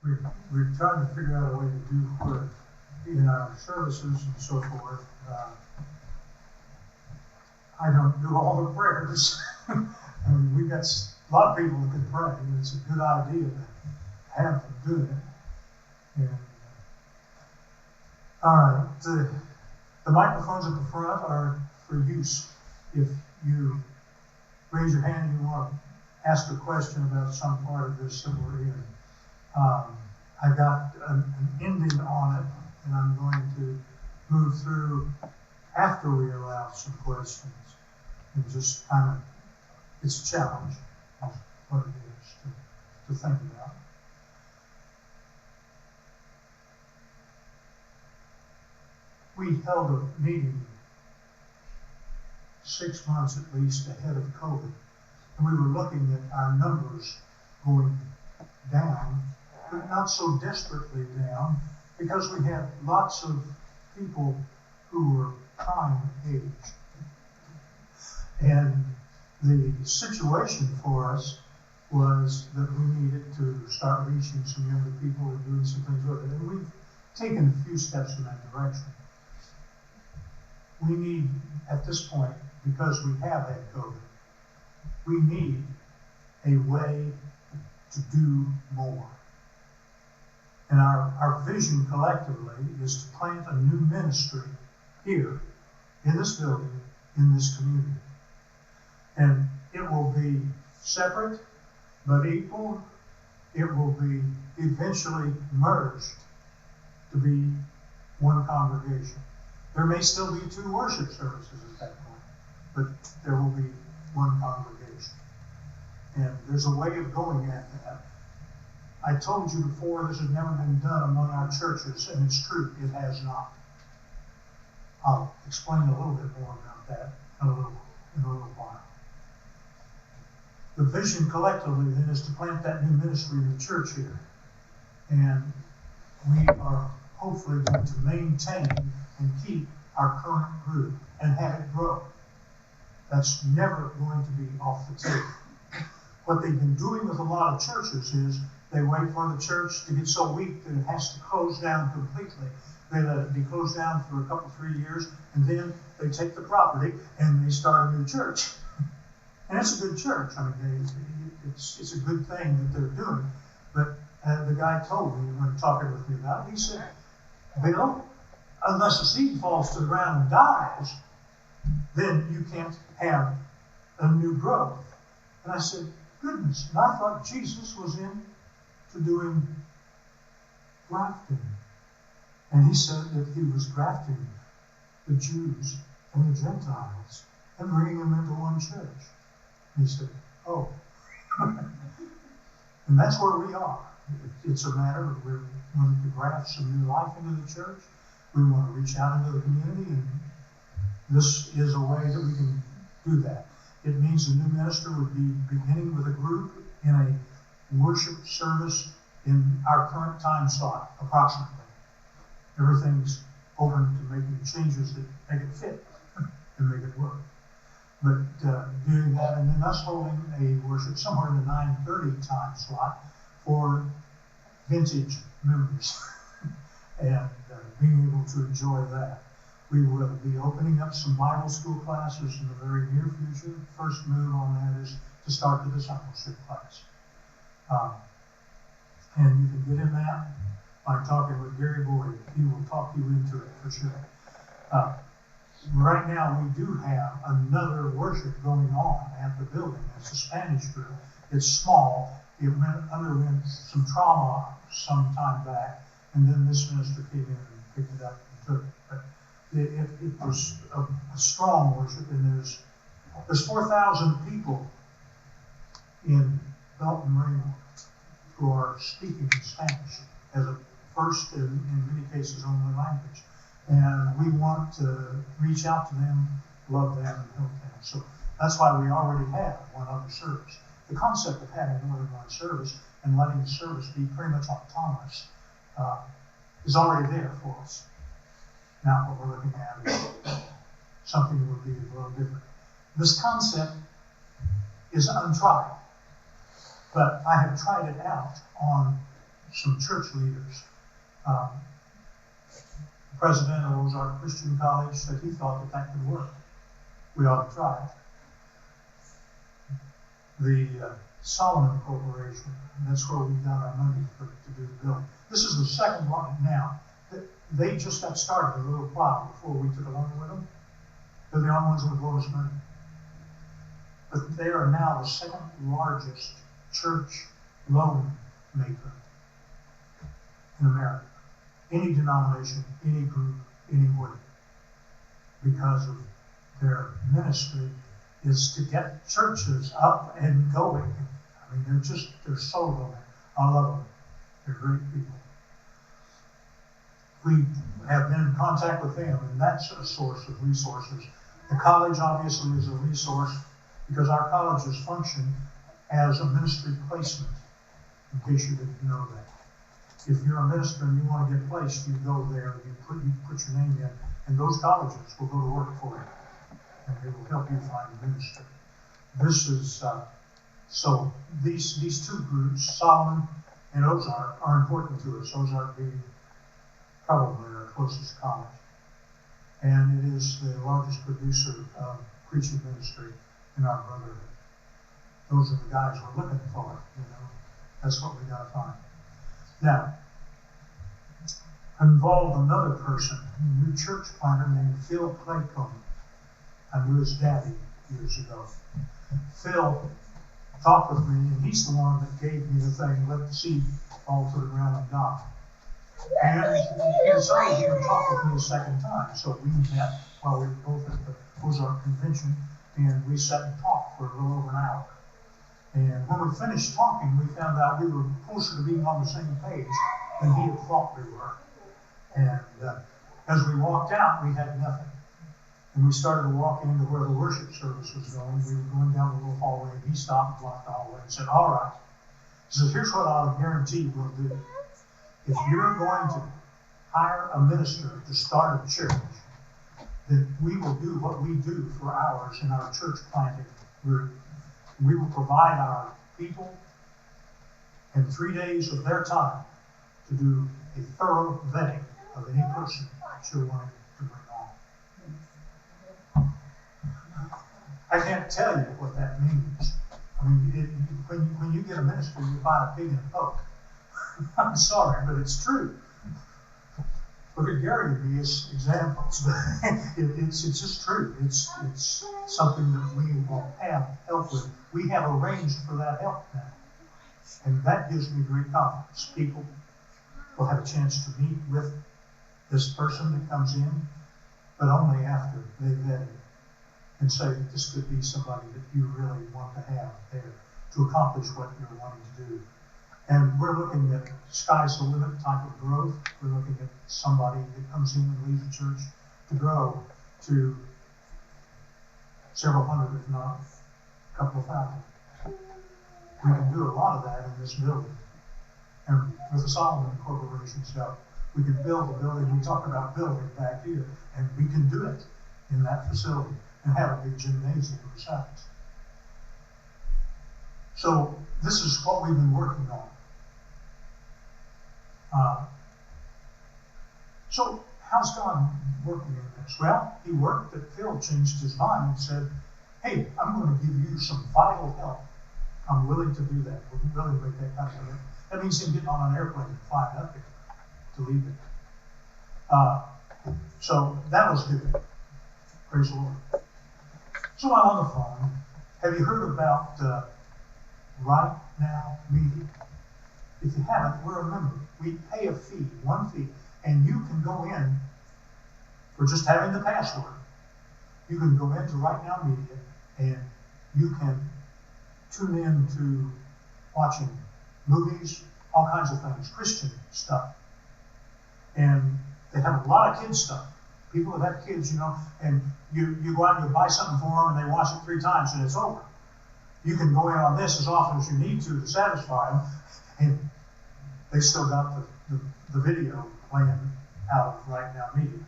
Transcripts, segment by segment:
we're trying to figure out a way to do where in our services and so forth. I don't do all the prayers. I mean, we've got a lot of people that can pray, and it's a good idea to have them do it. And, all right, the microphones at the front are for use. If you raise your hand and you want to ask a question about some part of this that we're in. I got an ending on it, and I'm going to move through after we allow some questions. And just kind of, it's a challenge, is what it is to think about. We held a meeting 6 months at least ahead of COVID, and we were looking at our numbers going down, but not so desperately down, because we had lots of people who were prime age. And the situation for us was that we needed to start reaching some younger people and doing some things with it. And we've taken a few steps in that direction. We need, at this point, because we have had COVID, we need a way to do more. And our vision collectively is to plant a new ministry here, in this building, in this community. And it will be separate, but equal. It will be eventually merged to be one congregation. There may still be 2 worship services at that point, but there will be one congregation. And there's a way of going at that. I told you before, this has never been done among our churches, and it's true, it has not. I'll explain a little bit more about that in a little while. The vision collectively then is to plant that new ministry in the church here. And we are hopefully going to maintain and keep our current group and have it grow. That's never going to be off the table. What they've been doing with a lot of churches is they wait for the church to get so weak that it has to close down completely. They let it be closed down for a couple, 3 years, and then they take the property and they start a new church. And it's a good church. I mean, it's a good thing that they're doing. But the guy told me when talking with me about it, he said, Bill, unless the seed falls to the ground and dies, then you can't have a new growth. And I said, goodness, and I thought Jesus was into doing grafting. And he said that he was grafting the Jews and the Gentiles and bringing them into one church. And he said, oh. And that's where we are. It's a matter of we're wanting to graft some new life into the church. We want to reach out into the community, and this is a way that we can do that. It means the new minister would be beginning with a group in a worship service in our current time slot, approximately. Everything's open to making changes that make it fit and make it work. But doing that, and then us holding a worship somewhere in the 9:30 time slot for vintage members and being able to enjoy that. We will be opening up some Bible school classes in the very near future. The first move on that is to start the discipleship class. And you can get in that by talking with Gary Boyd. He will talk you into it for sure. Right now, we do have another worship going on at the building. It's a Spanish group. It's small. It underwent some trauma some time back, and then this minister came in and picked it up and took it. But it was a strong worship, and there's 4,000 people in Belton Raymore who are speaking Spanish as a first and in many cases only language. And we want to reach out to them, love them, and help them. So that's why we already have one other service. The concept of having more than one service and letting the service be pretty much autonomous is already there for us. Now what we're looking at is something that would be a little different. This concept is untried, but I have tried it out on some church leaders. The president of Ozark Christian College said he thought that could work. We ought to try it. The Solomon Corporation, that's where we got our money to do the building. This is the second one now. They just got started a little while before we took along with them. They're the only ones with the lowest money. But they are now the second largest church loan maker in America. Any denomination, any group, anywhere. Because of their ministry is to get churches up and going. I mean, they're sold on it. I love them. They're great people. We have been in contact with them, and that's a source of resources. The college obviously is a resource because our colleges function as a ministry placement, in case you didn't know that. If you're a minister and you want to get placed, you go there, you put your name in, and those colleges will go to work for you, and they will help you find a ministry. This is, so these two groups, Solomon and Ozark, are important to us, Ozark being probably our closest college. And it is the largest producer of preaching ministry in our brotherhood. Those are the guys we're looking for, you know. That's what we got to find. Now, involved another person, a new church planter named Phil Claycomb. I knew his daddy years ago. Phil talked with me, and he's the one that gave me the thing, let the seed fall to the ground and die. And he decided he would talk with me a second time. So we met while we were both at the Ozark Convention, and we sat and talked for a little over an hour. And when we finished talking, we found out we were closer to being on the same page than he had thought we were. And as we walked out, we had nothing. And we started to walk into where the worship service was going. We were going down the little hallway, and he stopped and blocked the hallway and said, all right. He says, here's what I'll guarantee we'll do. If you're going to hire a minister to start a church, then we will do what we do for ours in our church planting group. We will provide our people in 3 days of their time to do a thorough vetting of any person that you're wanting to bring on. I can't tell you what that means. I mean, when you get a ministry, you buy a pig in a poke. I'm sorry, but it's true. Look at Gary and me as examples. It's just true. It's something that we will have help with. We have arranged for that help now. And that gives me great confidence. People will have a chance to meet with this person that comes in, but only after they've vetted and say that this could be somebody that you really want to have there to accomplish what you're wanting to do. And we're looking at sky's the limit type of growth. We're looking at somebody that comes in and leaves the church to grow to several hundred, if not a couple of thousand. We can do a lot of that in this building. And with the Solomon Corporation's help, we can build a building. We talk about building back here, and we can do it in that facility and have a big gymnasium besides. So this is what we've been working on. So how's God working in this? Well, he worked that Phil changed his mind and said, hey, I'm going to give you some vital help. I'm willing to do that. We're willing to make that kind of commitment. That means him getting on an airplane and flying up here to lead it. So that was good. Praise the Lord. So while on the phone, have you heard about Right Now Media? If you haven't, we're a member. We pay a fee, one fee, and you can go in for just having the password. You can go into Right Now Media and you can tune in to watching movies, all kinds of things, Christian stuff. And they have a lot of kids stuff. People that have kids, you know, and you go out and you buy something for them and they watch it 3 times and it's over. You can go in on this as often as you need to satisfy them, and they still got the video playing out of Right Now Media.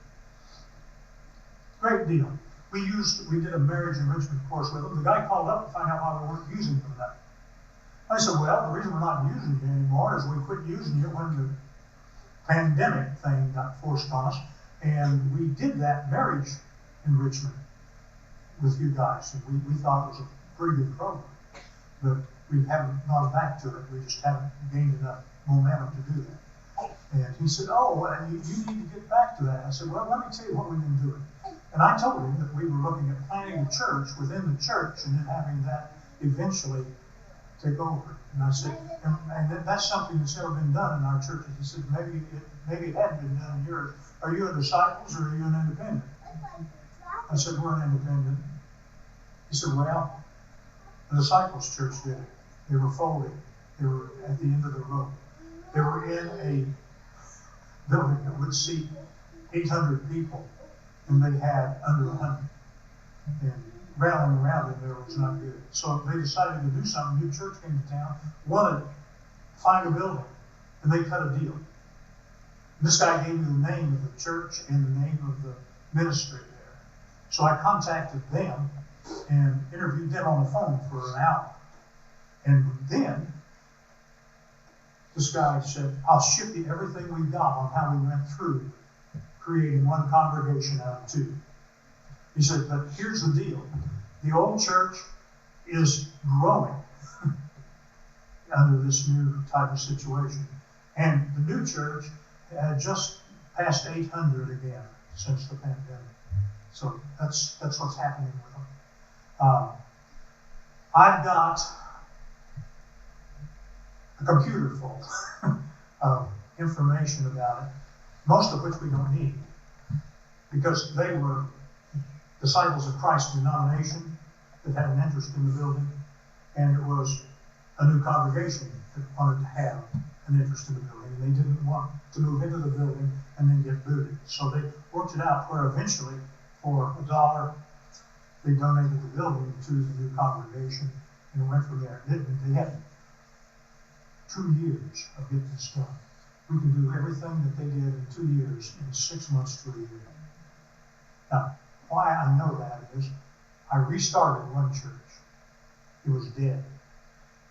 Great deal. We did a marriage enrichment course with them. The guy called up to find out why we weren't using them. I said, well, the reason we're not using you anymore is we quit using you when the pandemic thing got forced on us. And we did that marriage enrichment with you guys. And we thought it was a pretty good program. But we haven't gone back to it. We just haven't gained enough momentum to do that. And he said, oh, well, you need to get back to that. I said, well, let me tell you what we've been doing. And I told him that we were looking at planting a church within the church and then having that eventually take over. And I said, and that's something that's never been done in our churches. He said, maybe it hadn't been done in yours. Are you a disciples or are you an independent? I said, we're an independent. He said, well, the disciples church did it. They were folding. They were at the end of the road. They were in a building that would seat 800 people, and they had under 100. And rattling around in there was not good. So they decided to do something. New church came to town, wanted to find a building, and they cut a deal. And this guy gave me the name of the church and the name of the ministry there. So I contacted them and interviewed them on the phone for an hour. And then this guy said, I'll ship you everything we got on how we went through creating one congregation out of two. He said, but here's the deal. The old church is growing under this new type of situation. And the new church had just passed 800 again since the pandemic. So that's what's happening with them. I've got a computer full of information about it, most of which we don't need, because they were Disciples of Christ denomination that had an interest in the building, and it was a new congregation that wanted to have an interest in the building, and they didn't want to move into the building and then get booted. So they worked it out where eventually, for $1, they donated the building to the new congregation, and it went from there. They had 2 years of getting this done. We can do everything that they did in 2 years in 6 months to a year. Now, why I know that is I restarted one church. It was dead.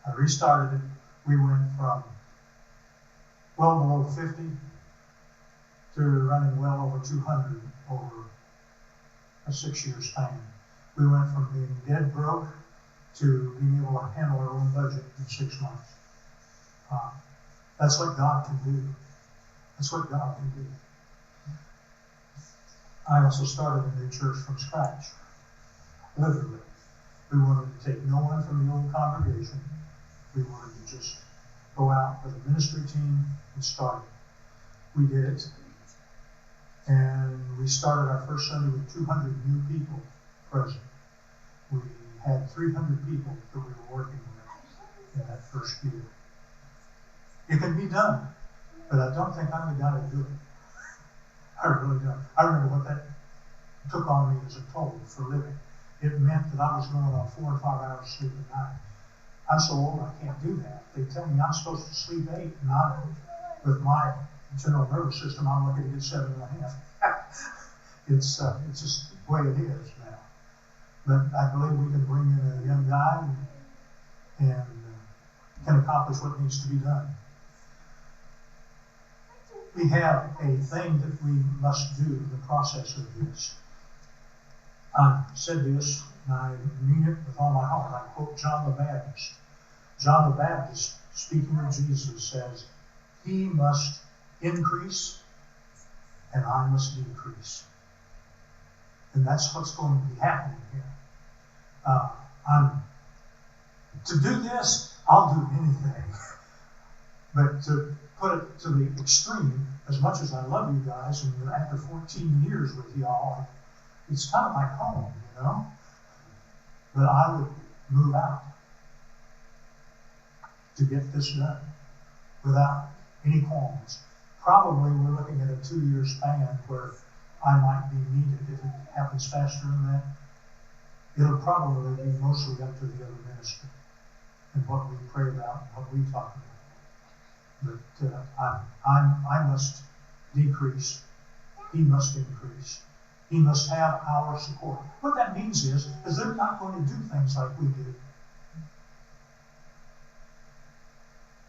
I restarted it. We went from well below 50 to running well over 200 over a 6-year span. We went from being dead broke to being able to handle our own budget in 6 months. That's what God can do. That's what God can do. I also started a new church from scratch. Literally. We wanted to take no one from the old congregation. We wanted to just go out with a ministry team and start it. We did it. And we started our first Sunday with 200 new people present. We had 300 people that we were working with in that first year. It can be done, but I don't think I'm the guy to do it. I really don't. I remember what that took on me as a toll for living. It meant that I was going on 4 or 5 hours sleep a night. I'm so old I can't do that. They tell me I'm supposed to sleep 8, and with my general nervous system, I'm lucky to get 7.5. It's just the way it is now. But I believe we can bring in a young guy and can accomplish what needs to be done. We have a thing that we must do in the process of this. I said this, and I mean it with all my heart. I quote John the Baptist. John the Baptist, speaking of Jesus, says, "He must increase, and I must decrease." And that's what's going to be happening here. To do this, I'll do anything. But to put it to the extreme, as much as I love you guys, and after 14 years with you all, it's kind of like home, you know? But I would move out to get this done without any qualms. Probably we're looking at a 2-year span where I might be needed. If it happens faster than that, it'll probably be mostly up to the other ministry and what we pray about and what we talk about. But I must decrease. He must increase. He must have our support. What that means is they're not going to do things like we do.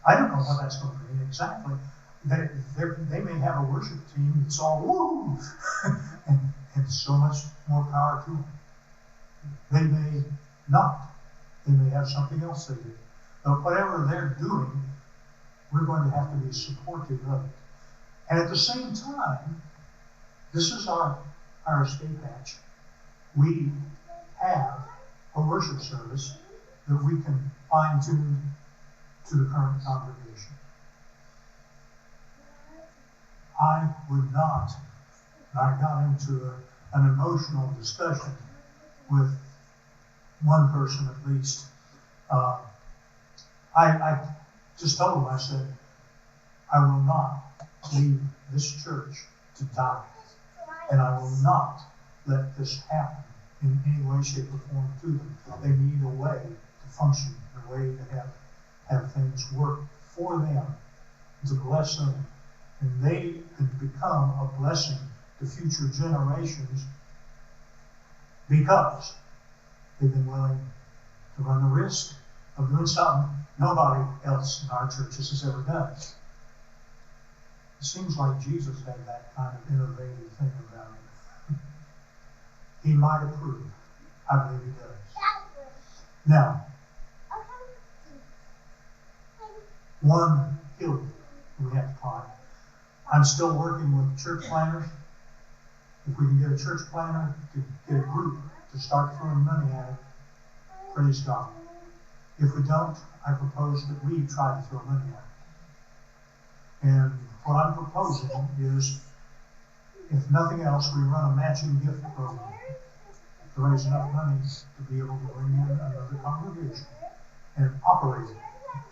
I don't know what that's going to be exactly. They may have a worship team that's all woo, and so much more power to them. They may not. They may have something else they do. But whatever they're doing, we're going to have to be supportive of it. And at the same time, this is our escape hatch. We have a worship service that we can fine-tune to the current congregation. I would not, I got into an emotional discussion with one person at least. I just told him, I said, I will not leave this church to die. And I will not let this happen in any way, shape, or form to them. They need a way to function, a way to have things work for them, to bless them. And they can become a blessing to future generations because they've been willing to run the risk of doing something nobody else in our churches has ever done. It seems like Jesus had that kind of innovative thing about him. He might approve. I believe he does. Now, one hill we have to climb. I'm still working with church planners. If we can get a church planner to get a group to start throwing money at it, praise God. If we don't, I propose that we try to throw money at it. And what I'm proposing is, if nothing else, we run a matching gift program to raise enough money to be able to bring in another congregation and operate it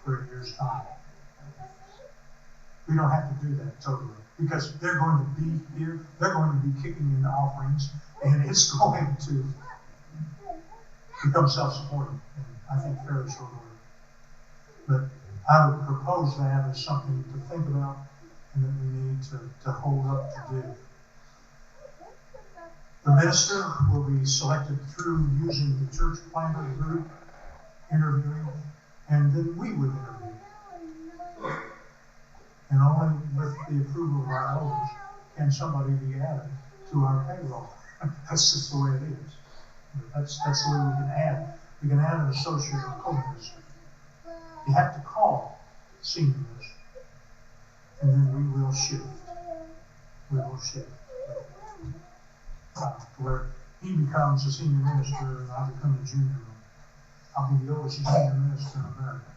for a year's time. We don't have to do that totally, because they're going to be here, they're going to be kicking in the offerings, and it's going to become self-supporting, and I think fairly short-ordered. But I would propose that as something to think about and that we need to hold up to do. The minister will be selected through using the church planner group, interviewing, and then we would interview. And only with the approval of our elders can somebody be added to our payroll. That's just the way it is. That's the way we can add. We can add an associate or co-minister. You have to call senior minister. And then we will shift. We will shift. Where he becomes a senior minister and I become a junior. I'll be the oldest senior minister in America.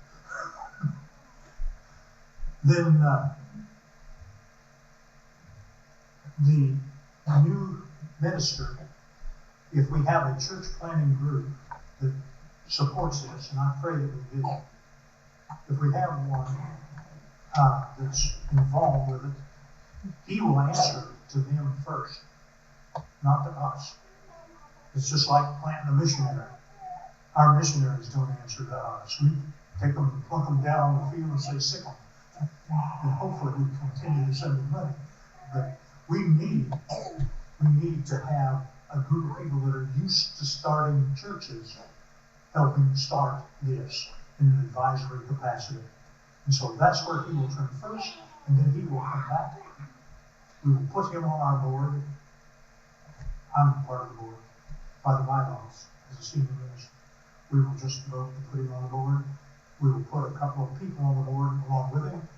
Then the new minister, if we have a church planning group that supports this, and I pray that we do, if we have one that's involved with it, he will answer to them first, not to us. It's just like planting a missionary. Our missionaries don't answer to us. We take them and plunk them down on the field and say, sick them. And hopefully we continue to send them money. But we need to have a group of people that are used to starting churches helping start this in an advisory capacity. And so that's where he will turn first, and then he will come back. We will put him on our board. I'm part of the board by the bylaws as a senior minister. We will just vote to put him on the board. We will put a couple of people on the board along with him.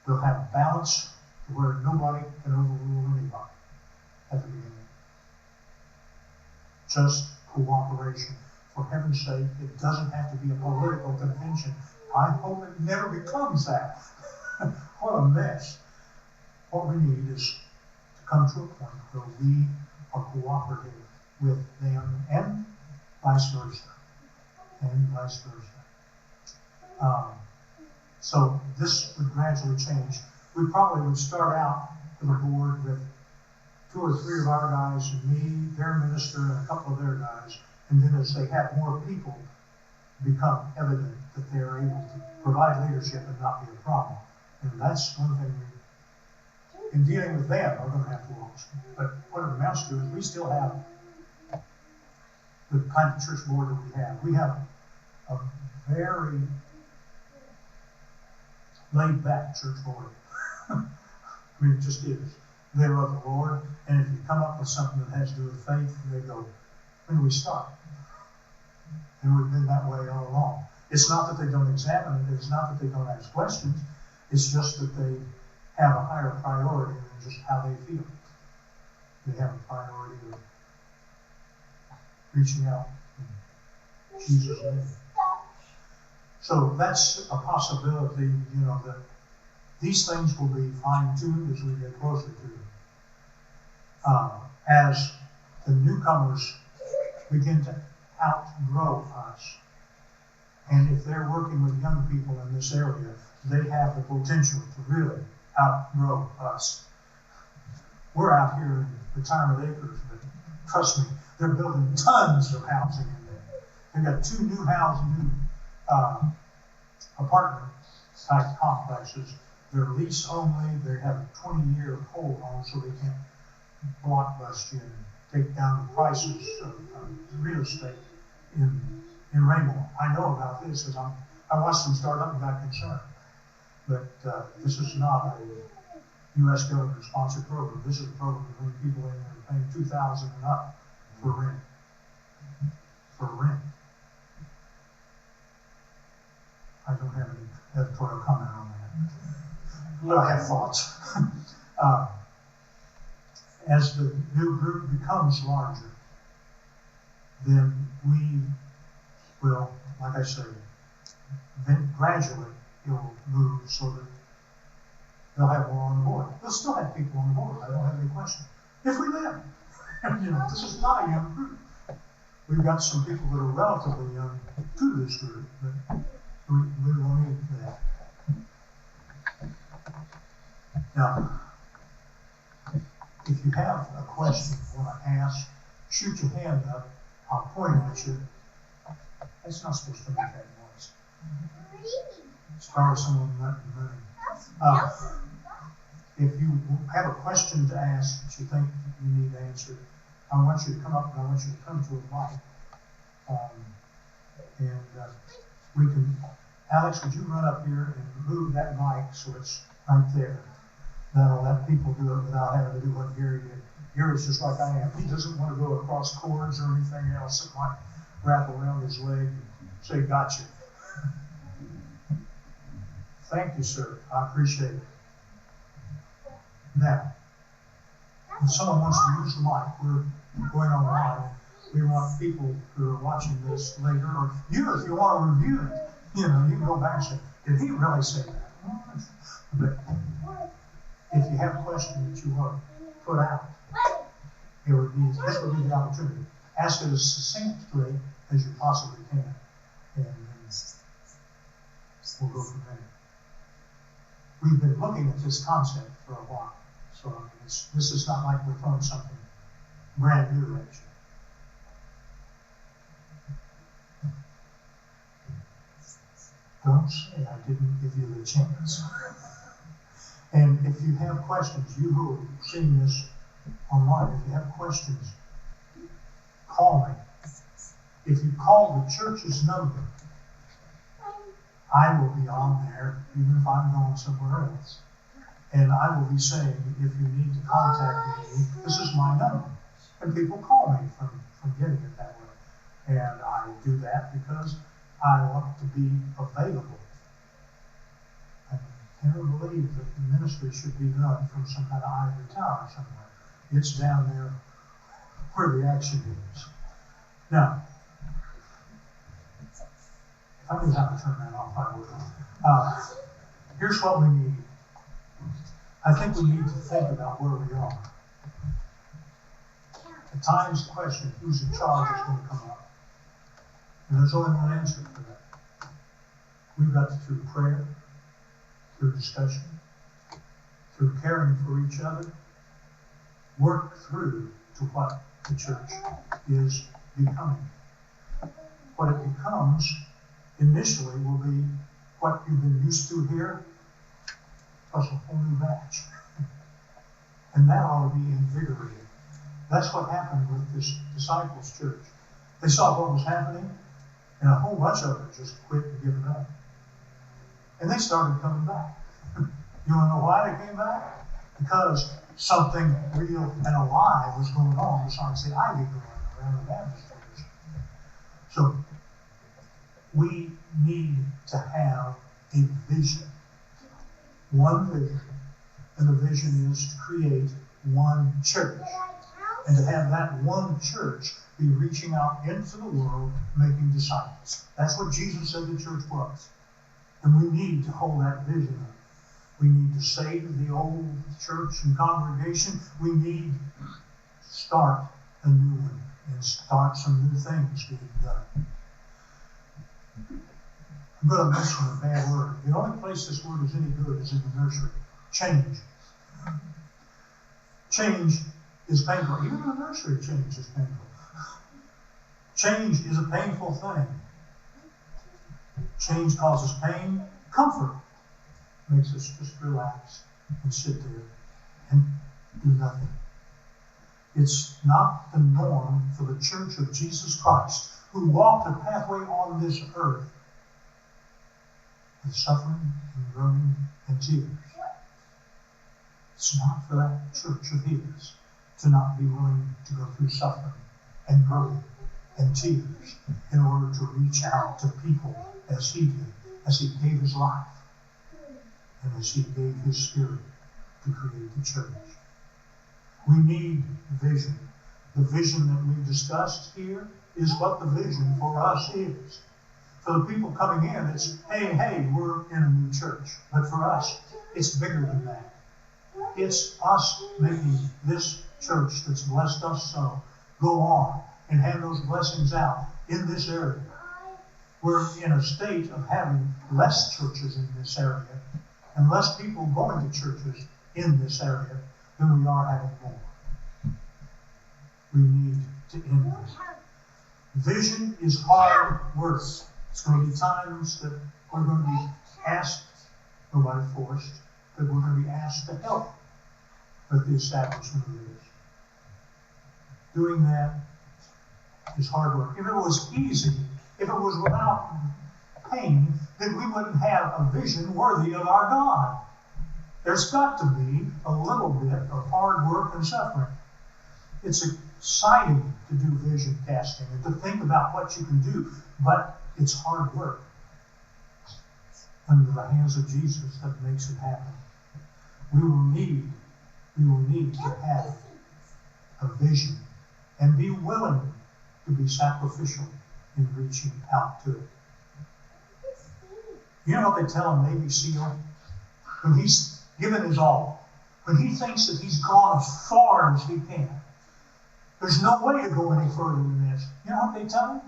We'll have a balance to where nobody can overrule anybody at the beginning. Just cooperation. For heaven's sake, it doesn't have to be a political convention. I hope it never becomes that. What a mess. What we need is to come to a point where we are cooperative with them and vice versa. And vice versa. So this would gradually change. We probably would start out with a board with 2 or 3 of our guys and me, their minister, and a couple of their guys. And then as they have more people, become evident that they are able to provide leadership and not be a problem. And that's one thing in dealing with them, we're going to have to watch. But what it amounts to is we still have the kind of church board that we have. We have a very laid back church board. I mean, it just is. They love the Lord, and if you come up with something that has to do with faith, they go, when do we start? And we've been that way all along. It's not that they don't examine it. It's not that they don't ask questions. It's just that they have a higher priority than just how they feel. They have a priority of reaching out in Jesus' name. So that's a possibility, that these things will be fine-tuned as we get closer to them. As the newcomers begin to outgrow us, and if they're working with young people in this area, they have the potential to really outgrow us. We're out here in Retirement Acres, but trust me, they're building tons of housing in there. They've got two new apartment type complexes. They're lease only. They have a 20-year hold on, so they can't blockbust you and take down the prices of real estate in Raymore. I know about this because I watched them start up and got concerned. But this is not a U.S. government-sponsored program. This is a program to bring people in there paying $2,000 and up for rent. I don't have any editorial comment on that. But I have thoughts. As the new group becomes larger, then we will, like I say, then gradually it will move so that they'll have more on board. They'll still have people on board. I don't have any question. If we live, this is not a young group. We've got some people that are relatively young to this group, but we will need that. Now, if you have a question you want to ask, shoot your hand up. I'll point at you. It's not supposed to make that noise. Star someone money. If you have a question to ask that you think you need answered, I want you to come up and I want you to come to a mic. We can, Alex, would you run up here and move that mic so it's right there? That'll let people do it without having to do what Gary did. Gary's just like I am. He doesn't want to go across cords or anything else that might wrap around his leg and say, gotcha. Thank you, sir. I appreciate it. Now, if someone wants to use the mic, we're going online. We want people who are watching this later, or you, if you want to review it, you can go back and say, did he really say that? But if you have a question that you want to put out, this would be the opportunity. Ask it as succinctly as you possibly can, and we'll go from there. We've been looking at this concept for a while, so this is not like we're throwing something brand new at you. Don't say I didn't give you the chance. And if you have questions, you who are seeing this online, if you have questions, call me. If you call the church's number, I will be on there, even if I'm going somewhere else. And I will be saying, if you need to contact me, this is my number. And people call me from getting it that way. And I do that because I want to be available. I never believe that the ministry should be done from some kind of ivory tower somewhere. It's down there where the action is. Now, if I knew how to turn that off, I would. Here's what we need. I think we need to think about where we are. At times, the question, who's in charge, is going to come up. And there's only one answer for that. We've got to, through prayer, through discussion, through caring for each other, work through to what the church is becoming. What it becomes initially will be what you've been used to here, plus a whole new batch. And that ought to be invigorating. That's what happened with this disciples church. They saw what was happening, and a whole bunch of them just quit and given up. And they started coming back. You want to know why they came back? Because something real and alive was going on besides the ivy growing around the Baptist church. So we need to have a vision. One vision. And the vision is to create one church. And to have that one church be reaching out into the world, making disciples. That's what Jesus said the church was. And we need to hold that vision up. We need to say to the old church and congregation, we need to start a new one and start some new things being done. I'm going to mention a bad word. The only place this word is any good is in the nursery. Change. Change is painful. Even in the nursery, change is painful. Change is a painful thing. Change causes pain. Comfort makes us just relax and sit there and do nothing. It's not the norm for the Church of Jesus Christ, who walked a pathway on this earth with suffering and groaning and tears. It's not for that church of his to not be willing to go through suffering and groaning and tears in order to reach out to people as he did, as he gave his life and as he gave his spirit to create the church. We need vision. The vision that we've discussed here is what the vision for us is. For the people coming in, it's, hey, we're in a new church. But for us, it's bigger than that. It's us making this church that's blessed us so go on and hand those blessings out in this area. We're in a state of having less churches in this area and less people going to churches in this area than we are having more. We need to end this. Vision is hard work. It's going to be times that we're going to be asked, nobody forced, that we're going to be asked to help with the establishment of this. Doing that is hard work. If it was easy, if it was without pain, then we wouldn't have a vision worthy of our God. There's got to be a little bit of hard work and suffering. It's exciting to do vision casting and to think about what you can do, but it's hard work. Under the hands of Jesus that makes it happen. We will need to have a vision and be willing to be sacrificial in reaching out to it. You know what they tell a Navy SEAL? When he's given his all, when he thinks that he's gone as far as he can, there's no way to go any further than this. You know what they tell him?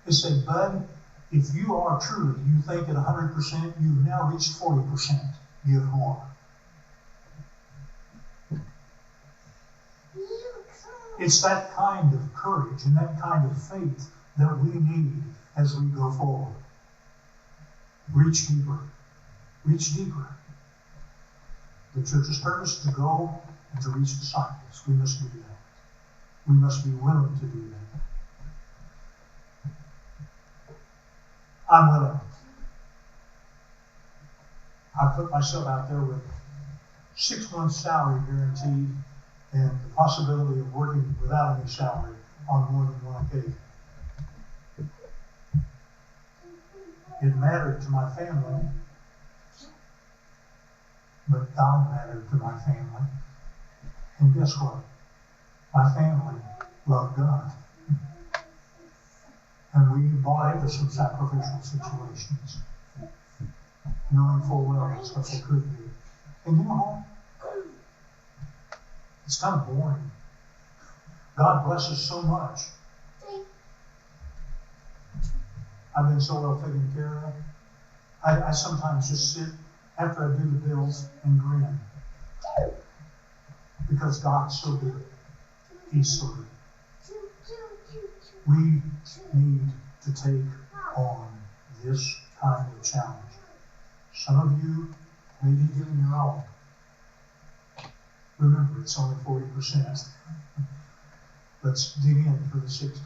They say, bud, if you are truly, you think at 100%, you've now reached 40%. Give more. It's that kind of courage and that kind of faith that we need as we go forward. Reach deeper. Reach deeper. The church's purpose is to go and to reach disciples. We must do that. We must be willing to do that. I'm willing. I put myself out there with 6 months' salary guaranteed and the possibility of working without any salary on more than one occasion. It mattered to my family, but God mattered to my family. And guess what? My family loved God. And we bought into some sacrificial situations, knowing full well that's what they could be. And you know what? It's kind of boring. God blesses so much. I've been so well taken care of. I sometimes just sit after I do the bills and grin. Because God's so good. He's so good. We need to take on this kind of challenge. Some of you may be giving your all. Remember, it's only 40%. Let's dig in for the 60.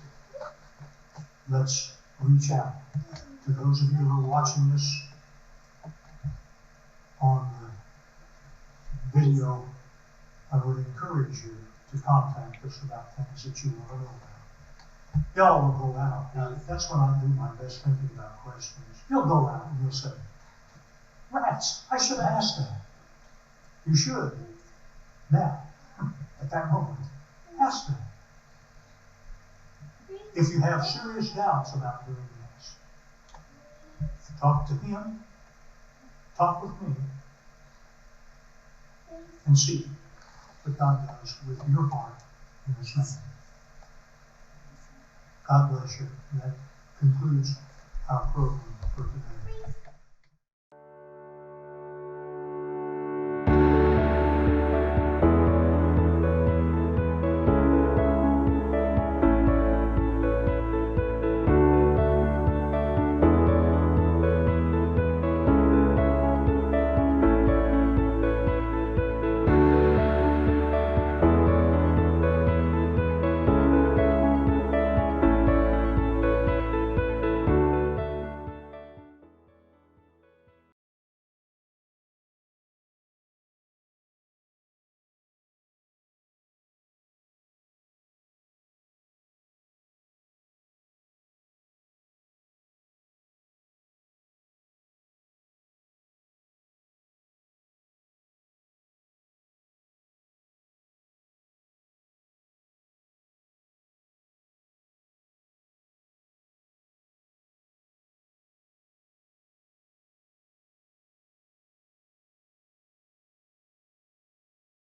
Let's reach out to those of you who are watching this on video, I would encourage you to contact us about things that you want to know about. Y'all will go out. Now, that's when I do my best thinking about questions. You'll go out and you'll say, rats, I should have asked that. You should. Now, at that moment, ask them. If you have serious doubts about doing this, talk to him, talk with me, and see what God does with your heart in this matter. God bless you. And that concludes our program for today.